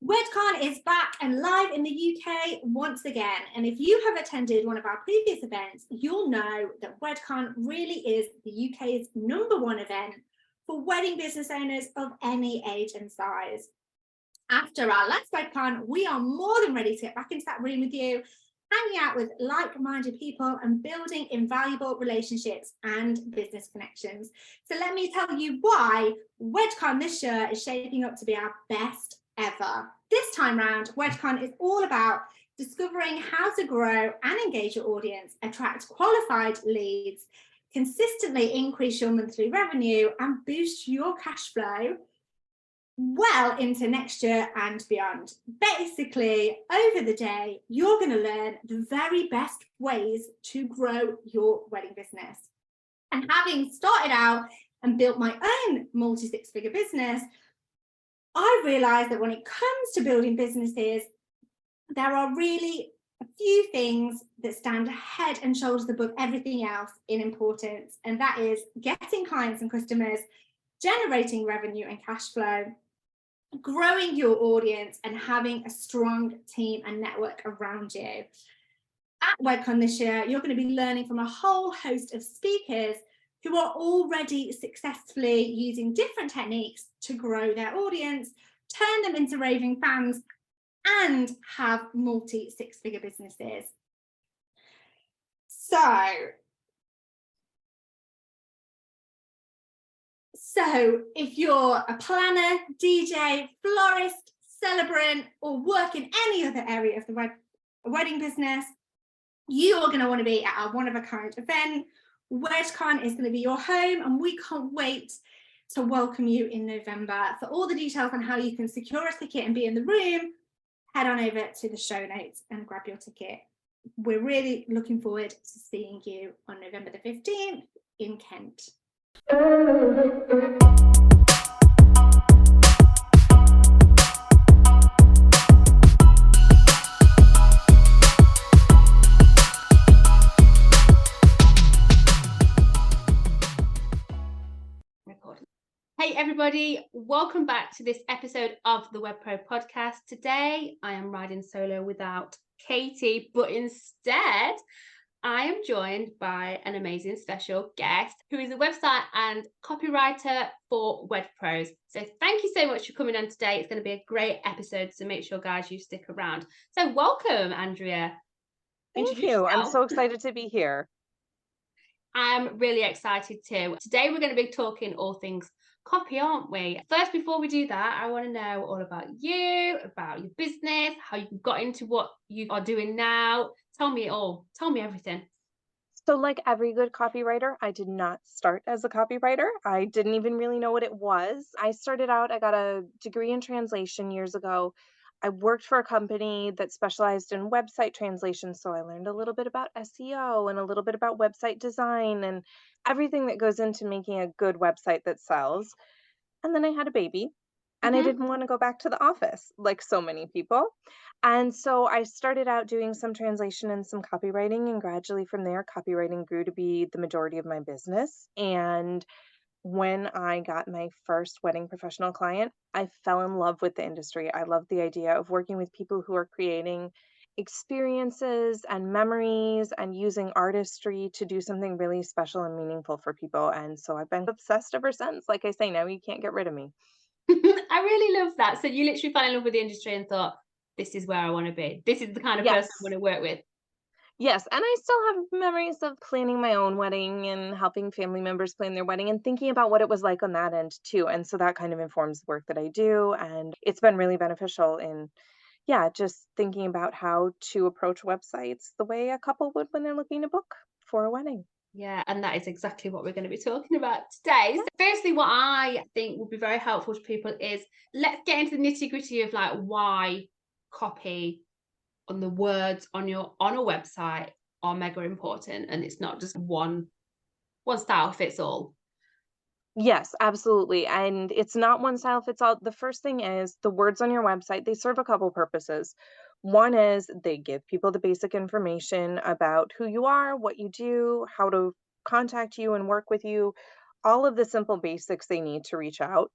WedCon is back and live in the UK once again. And if you have attended one of our previous events, you'll know that WedCon really is the UK's #1 event for wedding business owners of any age and size. After our last WedCon, we are more than ready to get back into that room with you, hanging out with like-minded people and building invaluable relationships and business connections. So let me tell you why WedCon this year is shaping up to be our best ever. This time round, WedCon is all about discovering how to grow and engage your audience, attract qualified leads, consistently increase your monthly revenue, and boost your cash flow well into next year and beyond. Basically, over the day, you're going to learn the very best ways to grow your wedding business. And having started out and built my own multi-six-figure business, I realized that when it comes to building businesses, there are really a few things that stand head and shoulders above everything else in importance. And that is getting clients and customers, generating revenue and cash flow, growing your audience, and having a strong team and network around you. At WedCon this year, you're going to be learning from a whole host of speakers who are already successfully using different techniques to grow their audience, turn them into raving fans, and have multi-six-figure businesses. So if you're a planner, DJ, florist, celebrant, or work in any other area of the wedding business, you are going to want to be at our one-of-a-kind event. WedCon is going to be your home, and we can't wait to welcome you in November. For all the details on how you can secure a ticket and be in the room, head on over to the show notes and grab your ticket. We're really looking forward to seeing you on November the 15th in Kent. Hey everybody, welcome back to this episode of the Web Pro podcast. Today I am riding solo without Katie, but instead I am joined by an amazing special guest who is a website and copywriter for Web Pros. So thank you so much for coming on today. It's going to be a great episode, so make sure guys you stick around. So welcome, Andrea. Thank you. I'm so excited to be here. I'm really excited too. Today we're going to be talking all things copy, aren't we? First, before we do that, I want to know all about you, about your business, how you got into what you are doing now. Tell me it all. Tell me everything. So like every good copywriter, I did not start as a copywriter. I didn't even really know what it was. I started out, I got a degree in translation years ago. I worked for a company that specialized in website translation. So I learned a little bit about SEO and a little bit about website design and everything that goes into making a good website that sells. And then I had a baby and I didn't want to go back to the office like so many people. And so I started out doing some translation and some copywriting, and gradually from there, copywriting grew to be the majority of my business. And when I got my first wedding professional client, I fell in love with the industry. I love the idea of working with people who are creating experiences and memories and using artistry to do something really special and meaningful for people. And so I've been obsessed ever since. Like I say, now you can't get rid of me. I really love that. So you literally fell in love with the industry and thought, this is where I want to be. This is the kind of person I want to work with. Yes, and I still have memories of planning my own wedding and helping family members plan their wedding and thinking about what it was like on that end too. And so that kind of informs the work that I do. And it's been really beneficial in, just thinking about how to approach websites the way a couple would when they're looking to book for a wedding. Yeah, and that is exactly what we're going to be talking about today. So firstly, what I think would be very helpful to people is let's get into the nitty-gritty of like why copy on the words on a website are mega important, and it's not just one style fits all. Yes, absolutely. And it's not one style fits all. The first thing is the words on your website, they serve a couple purposes. One is they give people the basic information about who you are, what you do, how to contact you and work with you, all of the simple basics they need to reach out.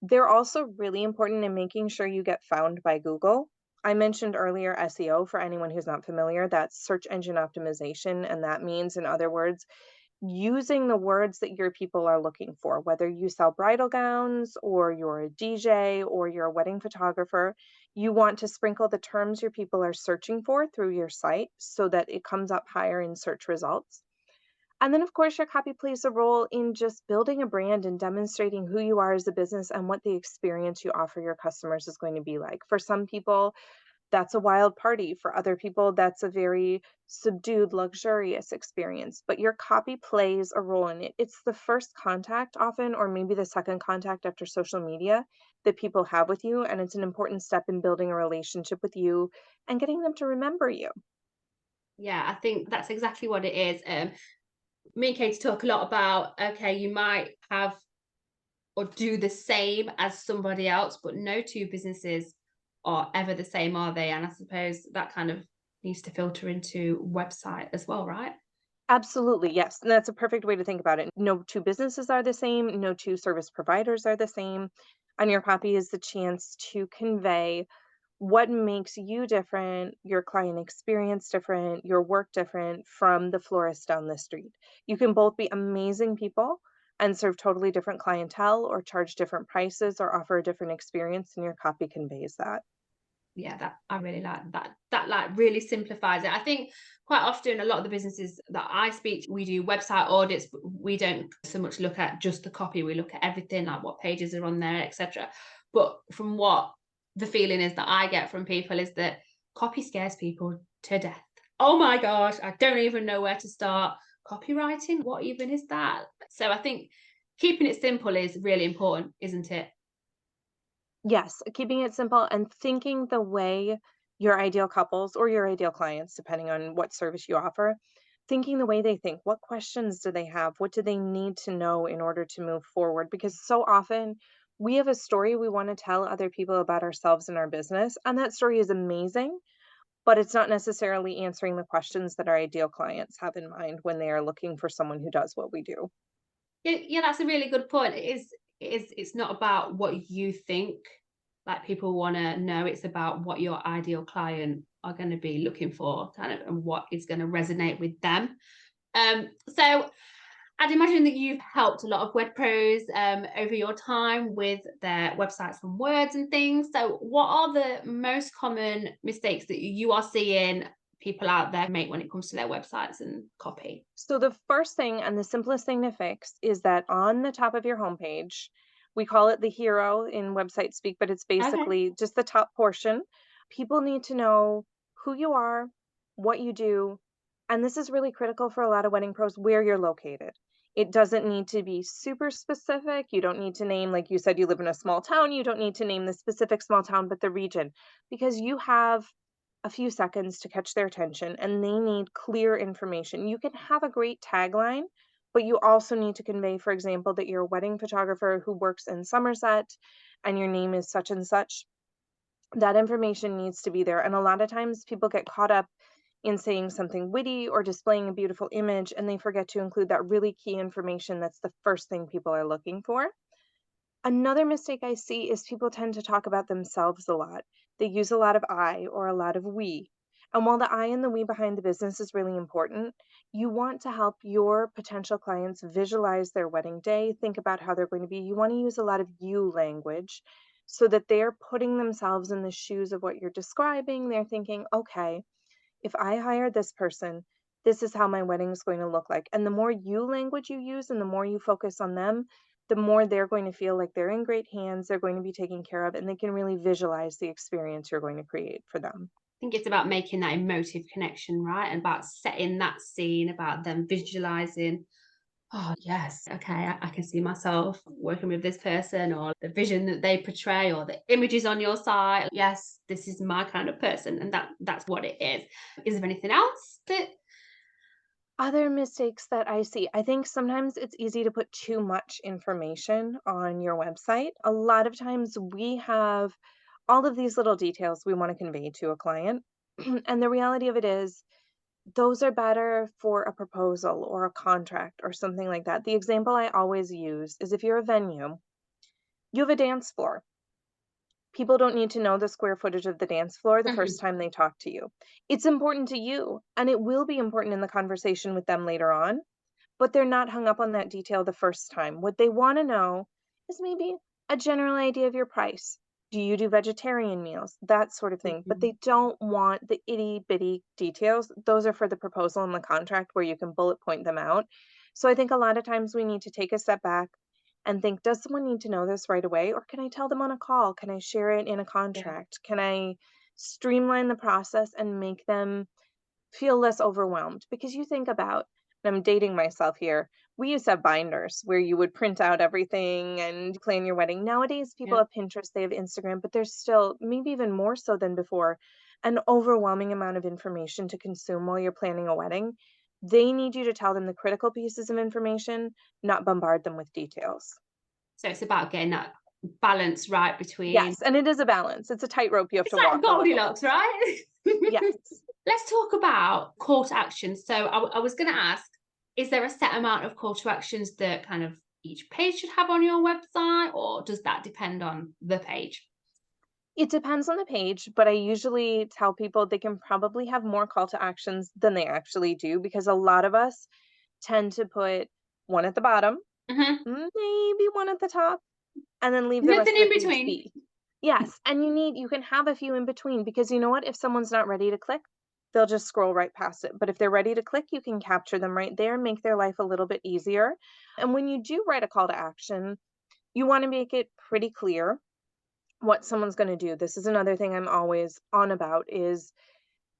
They're also really important in making sure you get found by Google. I mentioned earlier SEO for anyone who's not familiar. That's search engine optimization. And that means, in other words, using the words that your people are looking for, whether you sell bridal gowns or you're a DJ or you're a wedding photographer, you want to sprinkle the terms your people are searching for through your site so that it comes up higher in search results. And then, of course, your copy plays a role in just building a brand and demonstrating who you are as a business and what the experience you offer your customers is going to be like. For some people, that's a wild party. For other people, that's a very subdued, luxurious experience. But your copy plays a role in it. It's the first contact, often, or maybe the second contact after social media that people have with you. And it's an important step in building a relationship with you and getting them to remember you. Yeah, I think that's exactly what it is. Me and Katie talk a lot about, okay, you might have or do the same as somebody else, but no two businesses are ever the same, are they? And I suppose that kind of needs to filter into website as well, right? Absolutely, yes. And that's a perfect way to think about it. No two businesses are the same, no two service providers are the same. And your copy is the chance to convey what makes you different, your client experience different, your work different from the florist down the street. You can both be amazing people and serve totally different clientele or charge different prices or offer a different experience, and your copy conveys that. Yeah, that I really like that. That like really simplifies it. I think quite often a lot of the businesses that I speak to, we do website audits, but we don't so much look at just the copy. We look at everything, like what pages are on there, etc. But from what the feeling is that I get from people is that copy scares people to death. Oh my gosh, I don't even know where to start. Copywriting, what even is that? So I think keeping it simple is really important, isn't it? Yes, keeping it simple and thinking the way your ideal couples or your ideal clients, depending on what service you offer, thinking the way they think. What questions do they have? What do they need to know in order to move forward? Because so often we have a story we want to tell other people about ourselves and our business, and that story is amazing, but it's not necessarily answering the questions that our ideal clients have in mind when they are looking for someone who does what we do. Yeah, that's a really good point. It's not about what you think like people want to know. It's about what your ideal client are going to be looking for, kind of, and what is going to resonate with them. So I'd imagine that you've helped a lot of web pros over your time with their websites and words and things. So what are the most common mistakes that you are seeing people out there make when it comes to their websites and copy? So the first thing and the simplest thing to fix is that on the top of your homepage, we call it the hero in website speak, but it's Okay. basically just the top portion. People need to know who you are, what you do, and this is really critical for a lot of wedding pros, where you're located. It doesn't need to be super specific. You don't need to name, like you said, you live in a small town. You don't need to name the specific small town, but the region, because you have a few seconds to catch their attention and they need clear information. You can have a great tagline, but you also need to convey, for example, that you're a wedding photographer who works in Somerset and your name is such and such. That information needs to be there. And a lot of times people get caught up in saying something witty or displaying a beautiful image and they forget to include that really key information that's the first thing people are looking for. Another mistake I see is people tend to talk about themselves a lot. They use a lot of I or a lot of we. And while the I and the we behind the business is really important, you want to help your potential clients visualize their wedding day, think about how they're going to be. You want to use a lot of you language so that they're putting themselves in the shoes of what you're describing. They're thinking, okay, if I hire this person, this is how my wedding is going to look like. And the more you language you use and the more you focus on them, the more they're going to feel like they're in great hands, they're going to be taken care of, and they can really visualize the experience you're going to create for them. Think it's about making that emotive connection, right? And about setting that scene, about them visualizing, oh, yes, okay, I can see myself working with this person, or the vision that they portray, or the images on your site. Yes, this is my kind of person. And that's what it is. Is there anything else that Other mistakes that I see, I think sometimes it's easy to put too much information on your website. A lot of times we have all of these little details we want to convey to a client. And the reality of it is, those are better for a proposal or a contract or something like that. The example I always use is if you're a venue You have a dance floor. People don't need to know the square footage of the dance floor the Mhm. first time they talk to you. It's important to you, and it will be important in the conversation with them later on, but they're not hung up on that detail the first time. What they want to know is maybe a general idea of your price. Do you do vegetarian meals? That sort of thing. But Mhm. they don't want the itty bitty details. Those are for the proposal and the contract where you can bullet point them out. So I think a lot of times we need to take a step back and think, does someone need to know this right away? Or can I tell them on a call? Can I share it in a Yeah. contract? Can I streamline the process and make them feel less overwhelmed? Because you think about, and I'm dating myself here, we used to have binders where you would print out everything and plan your wedding. Nowadays, people Yeah. have Pinterest, they have Instagram, but there's still, maybe even more so than before, an overwhelming amount of information to consume while you're planning a wedding. They need you to tell them the critical pieces of information, not bombard them with details. So it's about getting that balance right between. Yes, and it is a balance. It's a tightrope you have It's to like walk a little Goldilocks, bit. right? Yes. Let's talk about call to action. So I was going to ask, is there a set amount of call to actions that kind of each page should have on your website, or does that depend on the page? It depends on the page, but I usually tell people they can probably have more call to actions than they actually do because a lot of us tend to put one at the bottom, Mhm. maybe one at the top, and then leave the rest Nothing of in the page between. be. Yes, and you can have a few in between because you know what? If someone's not ready to click, they'll just scroll right past it. But if they're ready to click, you can capture them right there and make their life a little bit easier. And when you do write a call to action, you want to make it pretty clear what someone's going to do. This is another thing I'm always on about is,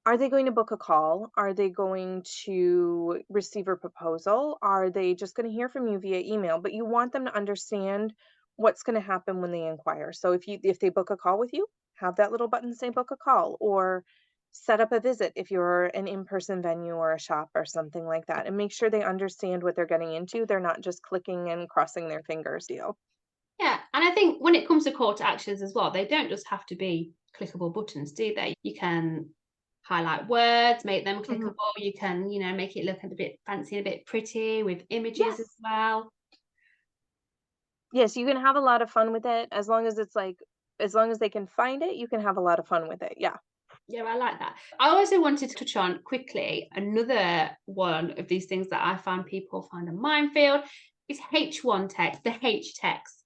are they going to book a call? Are they going to receive a proposal? Are they just going to hear from you via email? But you want them to understand what's going to happen when they inquire. So if they book a call with you, have that little button say book a call, or set up a visit if you're an in-person venue or a shop or something like that, and make sure they understand what they're getting into. They're not just clicking and crossing their fingers deal. Yeah, and I think when it comes to call to actions as well, they don't just have to be clickable buttons, do they? You can highlight words, make them Mhm. clickable. You can, make it look a bit fancy and a bit pretty with images as Yes. well. Yes, you can have a lot of fun with it as long as it's like, as long as they can find it, you can have a lot of fun with it. Yeah. Yeah, I like that. I also wanted to touch on quickly another one of these things that I find people find a minefield is H1 text, the H text.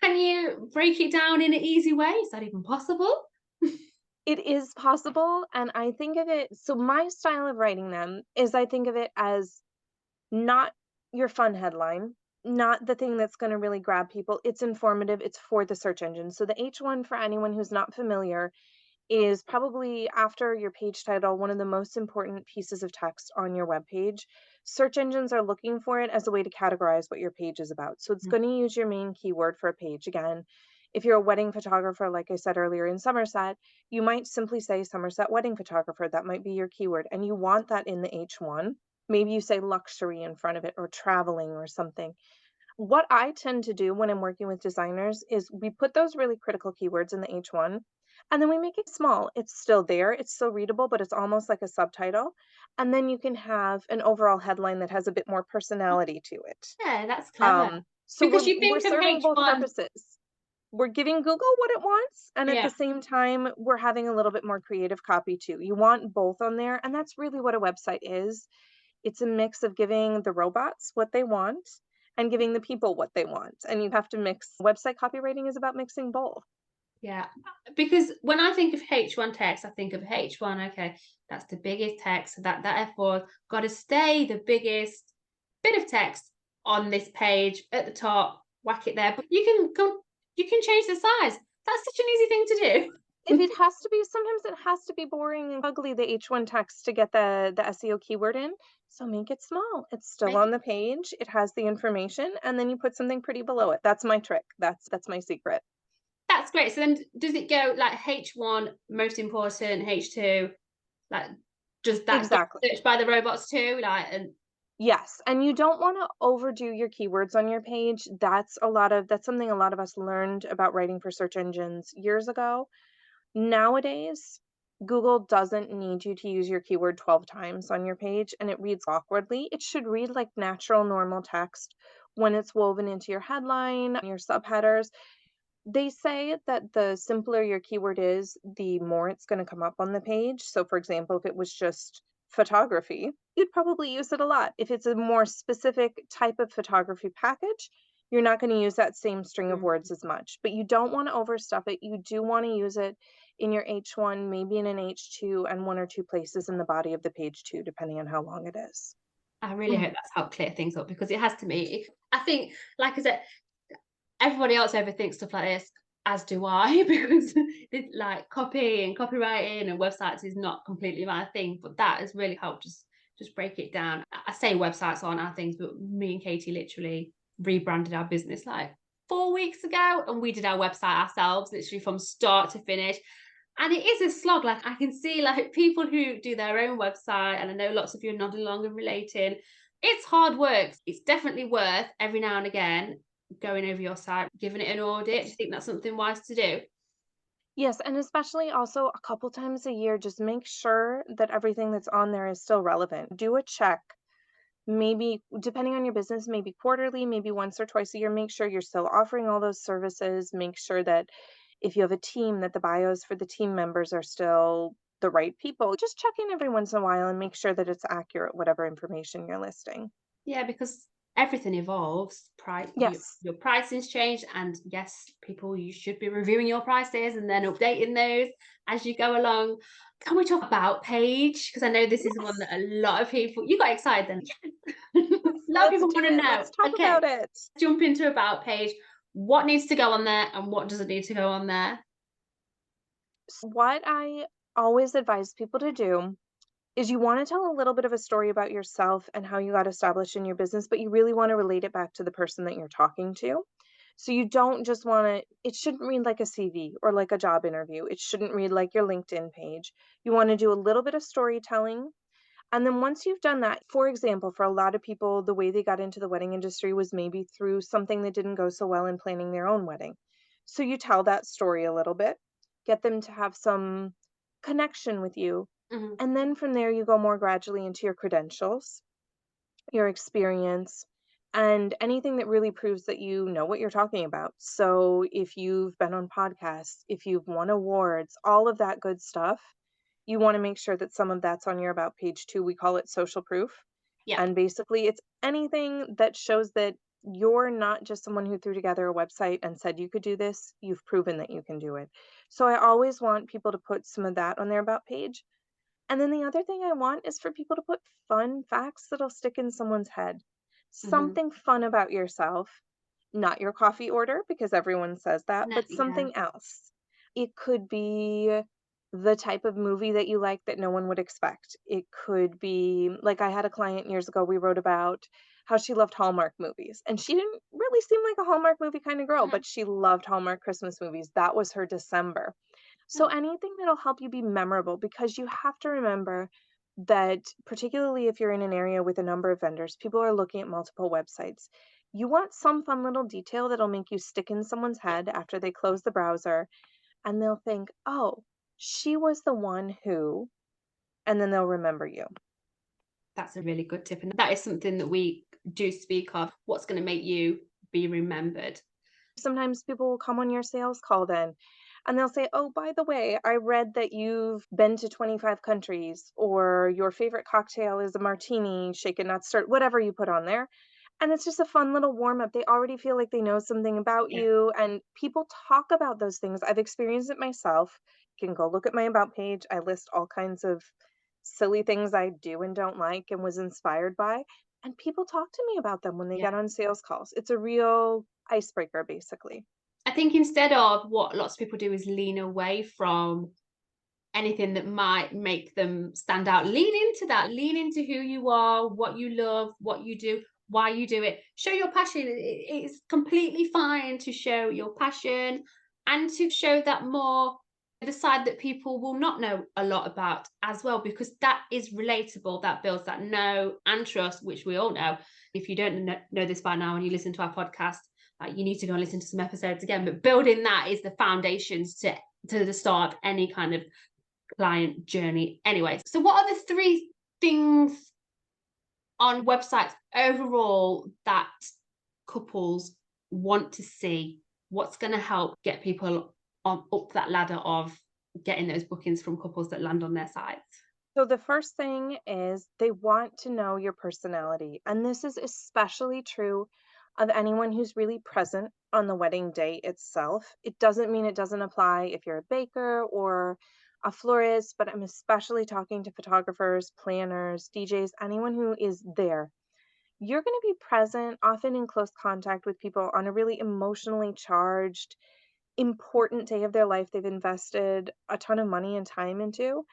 Can you break it down in an easy way? Is that even possible? It is possible, and I think of it, so my style of writing them is I think of it as not your fun headline, not the thing that's gonna really grab people. It's informative, it's for the search engine. So the H1, for anyone who's not familiar, is probably after your page title, one of the most important pieces of text on your web page. Search engines are looking for it as a way to categorize what your page is about. So it's Mm. going to use your main keyword for a page. Again, if you're a wedding photographer, like I said earlier in Somerset, you might simply say Somerset wedding photographer. That might be your keyword. And you want that in the H1. Maybe you say luxury in front of it or traveling or something. What I tend to do when I'm working with designers is we put those really critical keywords in the H1 and then we make it small. It's still there, it's still readable, but it's almost like a subtitle. And then you can have an overall headline that has a bit more personality to it. Yeah, that's clever. So Because you we're think of serving both H1, purposes. We're giving Google what it wants, and at the yeah, same time, we're having a little bit more creative copy too. You want both on there, and that's really what a website is. It's a mix of giving the robots what they want and giving the people what they want. And you have to mix. Website copywriting is about mixing both. yeah. Because when I think of H1 text, I think of H1, okay, that's the biggest text. So that therefore got to stay the biggest bit of text on this page at the top, whack it there. But you can change the size. That's such an easy thing to If do. it has to be, sometimes it has to be boring and ugly, the H1 text, to get the SEO keyword in. So make it small. It's still Make on the page. It has the information, and then you put something pretty below it. That's my trick. That's my secret. That's great. So then does it go like H1 most important, H2, like does that get Exactly. searched by the robots too? Like and Yes, and you don't want to overdo your keywords on your page. That's something a lot of us learned about writing for search engines years ago. Nowadays, Google doesn't need you to use your keyword 12 times on your page and it reads awkwardly. It should read like natural, normal text when it's woven into your headline, your subheaders. They say that the simpler your keyword is, the more it's going to come up on the page. So, for example, if it was just photography, you'd probably use it a lot. If it's a more specific type of photography package, you're not going to use that same string of words as much. But you don't want to overstuff it. You do want to use it in your H1, maybe in an H2, and one or two places in the body of the page too, depending on how long it is. I really hope that's helped clear things up, because it has to me. I think, like I said, everybody else overthinks stuff like this, as do I, because like copy and copywriting and websites is not completely my thing, but that has really helped just break it down. I say websites aren't our things, but me and Katie literally rebranded our business like 4 weeks ago, and we did our website ourselves, literally from start to finish. And it is a slog. Like, I can see like people who do their own website, and I know lots of you are nodding along and relating. It's hard work. It's definitely worth every now and again going over your site, giving it an audit. Do you think that's something wise to do? Yes, and especially also a couple times a year, just make sure that everything that's on there is still relevant. Do a check, maybe depending on your business, maybe quarterly, maybe once or twice a year. Make sure you're still offering all those services. Make sure that if you have a team, that the bios for the team members are still the right people. Just check in every once in a while and make sure that it's accurate, whatever information you're listing. Yeah, because everything evolves. Yes. Your pricing's changed, and yes, people, you should be reviewing your prices and then updating those as you go along. Can we talk about page? Because I know this is one that a lot of people, you got excited then. A lot of people want to know. Let's talk about it. Jump into about page. What needs to go on there and what doesn't need to go on there? What I always advise people to do is you want to tell a little bit of a story about yourself and how you got established in your business, but you really want to relate it back to the person that you're talking to. So you don't just want to, it shouldn't read like a CV or like a job interview. It shouldn't read like your LinkedIn page. You want to do a little bit of storytelling. And then once you've done that, for example, for a lot of people, the way they got into the wedding industry was maybe through something that didn't go so well in planning their own wedding. So you tell that story a little bit, get them to have some connection with you. Mm-hmm. And then from there, you go more gradually into your credentials, your experience, and anything that really proves that you know what you're talking about. So if you've been on podcasts, if you've won awards, all of that good stuff, you want to make sure that some of that's on your about page too. We call it social proof. Yeah. And basically, it's anything that shows that you're not just someone who threw together a website and said you could do this, you've proven that you can do it. So I always want people to put some of that on their about page. And then the other thing I want is for people to put fun facts that'll stick in someone's head. Something fun about yourself, not your coffee order, because everyone says that, but something else. It could be the type of movie that you like that no one would expect. It could be, like, I had a client years ago, we wrote about how she loved Hallmark movies. And she didn't really seem like a Hallmark movie kind of girl, but she loved Hallmark Christmas movies. That was her December. So anything that'll help you be memorable, because you have to remember that particularly if you're in an area with a number of vendors, people are looking at multiple websites. You want some fun little detail that'll make you stick in someone's head after they close the browser, and they'll think, oh, she was the one who, and then they'll remember you. That's a really good tip. And that is something that we do speak of. What's going to make you be remembered? Sometimes people will come on your sales call then, and they'll say, oh, by the way, I read that you've been to 25 countries, or your favorite cocktail is a martini, shaken not stirred, whatever you put on there. And it's just a fun little warm up. They already feel like they know something about you, and people talk about those things. I've experienced it myself. You can go look at my about page. I list all kinds of silly things I do and don't like and was inspired by. And people talk to me about them when they get on sales calls. It's a real icebreaker, basically. I think instead of what lots of people do is lean away from anything that might make them stand out. Lean into that. Lean into who you are, what you love, what you do, why you do it. Show your passion. It's completely fine to show your passion and to show that more, the side that people will not know a lot about as well, because that is relatable. That builds that know and trust, which we all know. If you don't know this by now and you listen to our podcast, you need to go and listen to some episodes again. But building that is the foundations to the start of any kind of client journey anyway. So what are the 3 things on websites overall that couples want to see? What's going to help get people up that ladder of getting those bookings from couples that land on their sites? So the first thing is they want to know your personality. And this is especially true of anyone who's really present on the wedding day itself. It doesn't mean it doesn't apply if you're a baker or a florist, but I'm especially talking to photographers, planners, DJs, anyone who is there. You're going to be present, often in close contact with people on a really emotionally charged, important day of their life they've invested a ton of money and time into.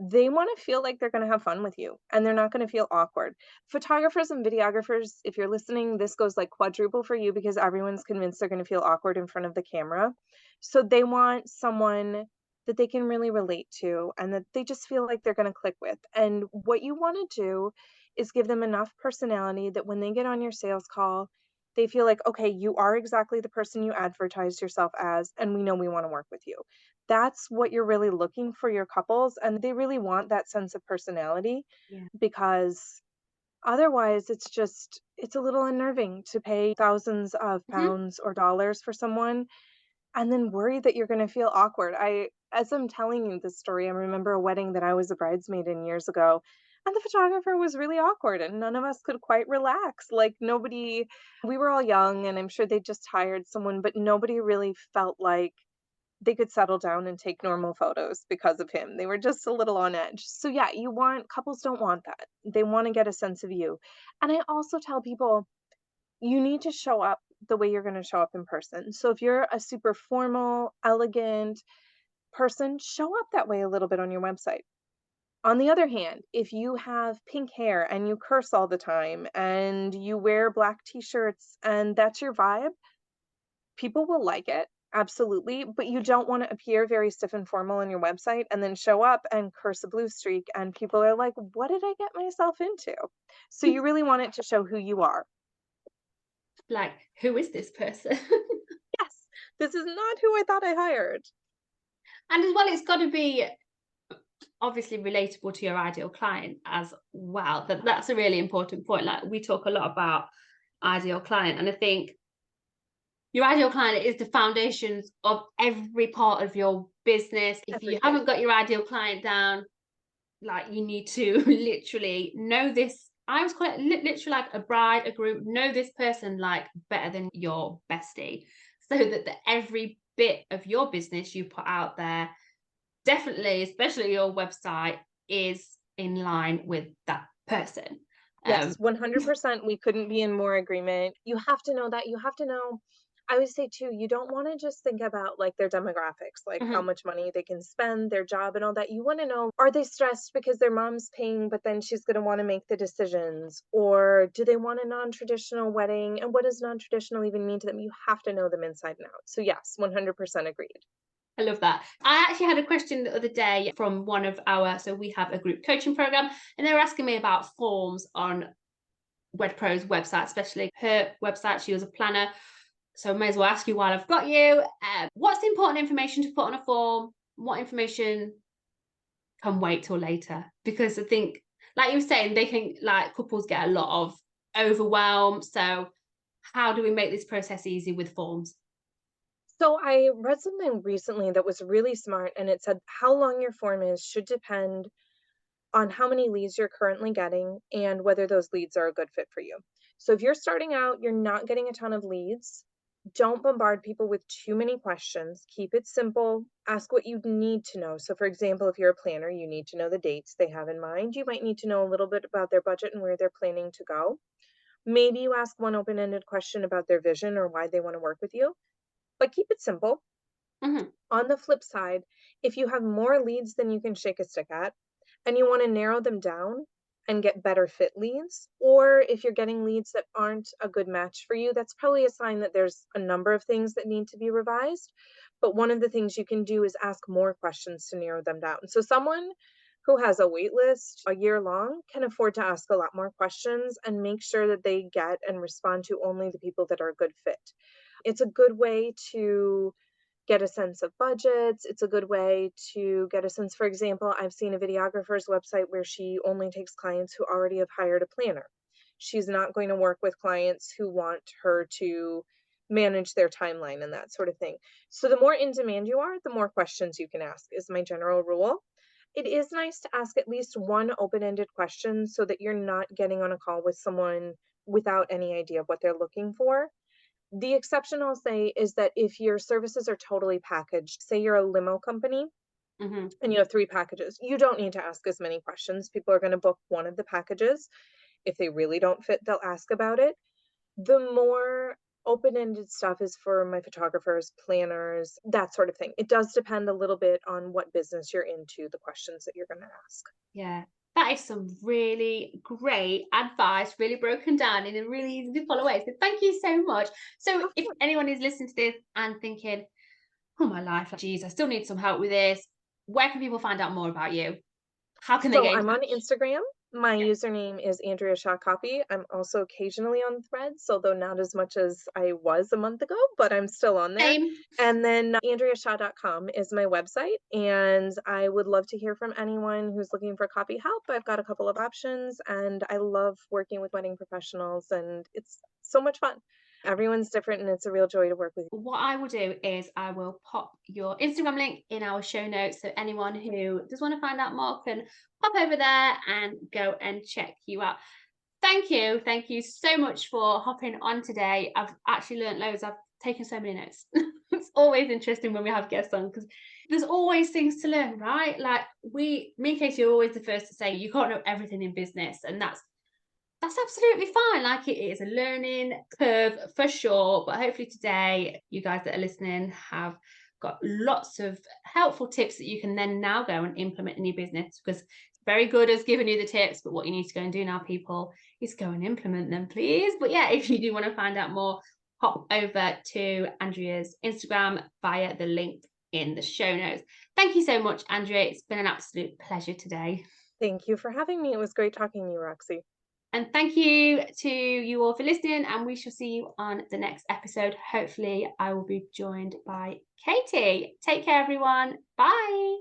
They wanna feel like they're gonna have fun with you, and they're not gonna feel awkward. Photographers and videographers, if you're listening, this goes like quadruple for you because everyone's convinced they're gonna feel awkward in front of the camera. So they want someone that they can really relate to and that they just feel like they're gonna click with. And what you wanna do is give them enough personality that when they get on your sales call, they feel like, okay, you are exactly the person you advertised yourself as, and we know we wanna work with you. That's what you're really looking for your couples, and they really want that sense of personality Yeah. because otherwise it's a little unnerving to pay thousands of Mhm. pounds or dollars for someone and then worry that you're going to feel awkward. As I'm telling you this story, I remember a wedding that I was a bridesmaid in years ago, and the photographer was really awkward and none of us could quite relax. Like nobody, we were all young and I'm sure they just hired someone, but nobody really felt like they could settle down and take normal photos because of him. They were just a little on edge. So yeah, couples don't want that. They want to get a sense of you. And I also tell people you need to show up the way you're going to show up in person. So if you're a super formal, elegant person, show up that way a little bit on your website. On the other hand, if you have pink hair and you curse all the time and you wear black t-shirts and that's your vibe, people will like it, absolutely, but you don't wanna appear very stiff and formal on your website and then show up and curse a blue streak, and people are like, "What did I get myself into?" So you really want it to show who you are. Like, who is this person? "Yes, this is not who I thought I hired." And as well, it's got to be obviously relatable to your ideal client as well. That's a really important point. Like, we talk a lot about ideal client, and I think your ideal client is the foundations of every part of your business. If you Everything. haven't got your ideal client down, like, you need to literally know this. I always call it literally like a bride, a group. Know this person like better than your bestie, so that every bit of your business you put out there, definitely, especially your website, is in line with that person. Yes, Um, 100%. We couldn't be in more agreement. You have to know that. You have to know. I always say too, you don't want to just think about like their demographics, like how mhm. much money they can spend, their job and all that. You want to know, are they stressed because their mom's paying, but then she's going to want to make the decisions? Or do they want a non-traditional wedding? And what does non-traditional even mean to them? You have to know them inside and out. So yes, 100% agreed. I love that. I actually had a question the other day from one of so we have a group coaching program, and they were asking me about forms on WedPro's website, especially her website. She was a planner. So I may as well ask you while I've got you. What's the important information to put on a form? What information can wait till later? Because I think, like you were saying, they can, like, couples get a lot of overwhelm. So how do we make this process easy with forms? So I read something recently that was really smart and it said how long your form is should depend on how many leads you're currently getting and whether those leads are a good fit for you. So if you're starting out, you're not getting a ton of leads, don't bombard people with too many questions. Keep it simple. Ask what you need to know. So, for example, if you're a planner, you need to know the dates they have in mind. You might need to know a little bit about their budget and where they're planning to go. Maybe you ask one open ended question about their vision or why they want to work with you, but keep it simple. Mhm. On the flip side, if you have more leads than you can shake a stick at, and you want to narrow them down and get better fit leads, or if you're getting leads that aren't a good match for you, that's probably a sign that there's a number of things that need to be revised. But one of the things you can do is ask more questions to narrow them down. So someone who has a wait list a year long can afford to ask a lot more questions and make sure that they get and respond to only the people that are a good fit. It's a good way to get a sense of budgets. It's a good way to get a sense. For example, I've seen a videographer's website where she only takes clients who already have hired a planner. She's not going to work with clients who want her to manage their timeline and that sort of thing. So the more in demand you are, the more questions you can ask is my general rule. It is nice to ask at least one open-ended question so that you're not getting on a call with someone without any idea of what they're looking for. The exception I'll say is that if your services are totally packaged, say you're a limo company Mm-hmm. and you have 3 packages, you don't need to ask as many questions. People are going to book one of the packages. If they really don't fit, they'll ask about it. The more open-ended stuff is for my photographers, planners, that sort of thing. It does depend a little bit on what business you're into, the questions that you're going to ask. Yeah, that is some really great advice, really broken down in a really easy to follow way. So thank you so much. So if anyone is listening to this and thinking, oh my life, geez, I still need some help with this, where can people find out more about you? How can they So get in I'm on touch? Instagram. My Yeah. username is Andrea Shah Copy. I'm also occasionally on Threads, although not as much as I was a month ago, but I'm still on there. Same. And then andreashah.com is my website. And I would love to hear from anyone who's looking for copy help. I've got a couple of options and I love working with wedding professionals and it's so much fun. Everyone's different and it's a real joy to work with you. What I will do is I will pop your Instagram link in our show notes so anyone who does want to find out more can pop over there and go and check you out. Thank you so much for hopping on today. I've actually learned loads. I've taken so many notes. It's always interesting when we have guests on because there's always things to learn, right? Like me and Katie are always the first to say you can't know everything in business, and that's absolutely fine. Like it is a learning curve for sure. But hopefully today, you guys that are listening have got lots of helpful tips that you can then now go and implement in your business, because it's very good as giving you the tips, but what you need to go and do now, people, is go and implement them, please. But yeah, if you do want to find out more, hop over to Andrea's Instagram via the link in the show notes. Thank you so much, Andrea. It's been an absolute pleasure today. Thank you for having me. It was great talking to you, Roxy. And thank you to you all for listening, and we shall see you on the next episode. Hopefully, I will be joined by Katie. Take care, everyone. Bye.